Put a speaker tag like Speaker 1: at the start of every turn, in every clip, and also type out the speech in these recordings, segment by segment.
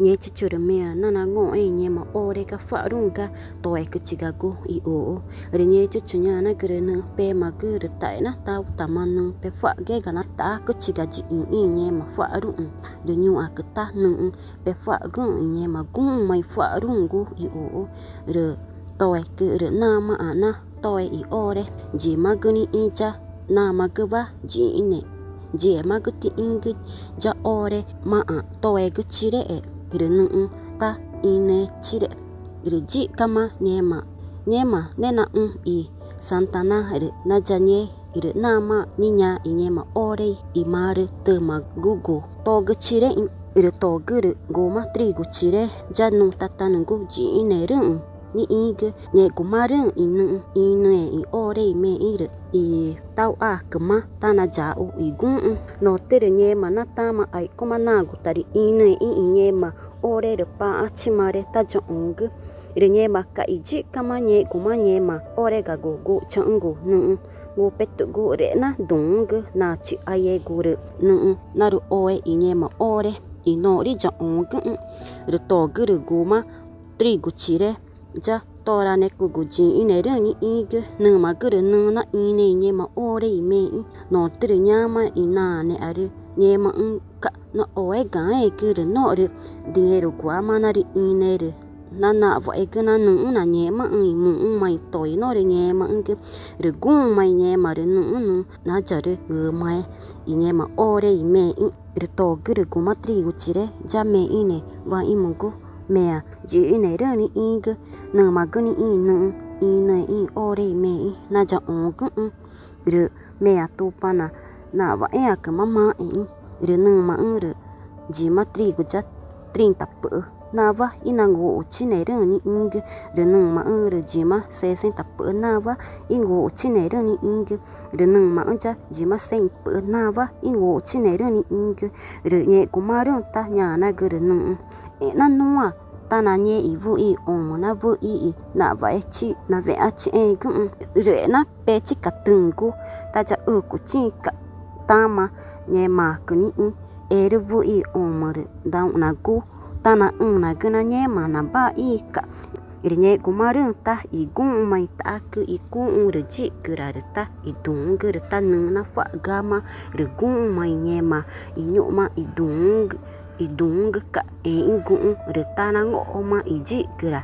Speaker 1: nhé chú chú mẹ nó ngộ ấy nhé mà ô đây cái phở đúng cả tôi cứ chỉ cái gu ý ô rồi nhé chú nhà nó cứ nữa bé mà cứ được tại nó tao tạm ăn nữa bé phở cái nó ta cứ chỉ cái gì ý nhé mà phở đúng rồi nhiều à cứ ta nữa bé phở gung nhé mà gung mày phở đúng gu ý ô rồi tôi cứ được na mà na tôi ý ô đây chỉ mà cứ ní cha na mà cứ va chỉ này chỉ mà cứ tin cứ cho ô đây mà tôi cứ chỉ đấy rồi nữa ta ine chire rồi ji kama nyema nena i santana rồi na janye rồi nama ninya inyema ore imaru te magugo to gu chire rồi to gu goma trigo chire janu tatanu gu ji ine rung ni ig ne gumarung ine i ore me ir i tau a kama tana jau i gun no tere nyema na tama ai koma na gutari ine i nyema ore de pa chimare ta jong ire nyema ka iji kama nye kuma nyema ore ga go changu nu go petu go re na dung na chi aye go re nu naru oe i nyema ore i no ri jong ru to gu go ma tri gu chire ja tora ne ku gu ji ine re ni ig nu ma gu nu na ine nyema ore i me no tri nyama ina ne aru nyema ka no oe ga e gu no re dinero gua manari inere nana vo e gna nu na nyema mu mai toi no re nyema nge re gun mai nyema re nu na jare mai i nyema ore i me re to gre gu matri uchire jame ine va imugo mea ji ine re ni ing na magni inu ine i ore me na ja ong re mea tu pana na va e ka mama re nu ma re ji matri gu jat 30 pu nava inango uchinere ni ing renung ma jima 60 pu nava ingo uchinere ni ing renung ma ja jima 100 pu nava ingo uchinere ni ing renye kumaru ta nya na grenung na nuwa ta na nye ivu i om na vu i na va chi na ve a chi e gu re na pe chi ka tungu ta ja ku chi ka ta ma nye ma ku ni e vu i om re da na gu tana na guna nyema na ba i ka irnye gumaru ta i gun mai ta ku i kun re ji gurarta i dung gurta na fa gama re gun mai nyema i nyuma i dung ka e gun re ta na ngo ma i ji gura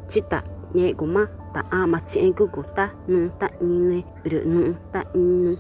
Speaker 1: chita nye guma ta ama chi gu ta nu ta ine re nu ta inu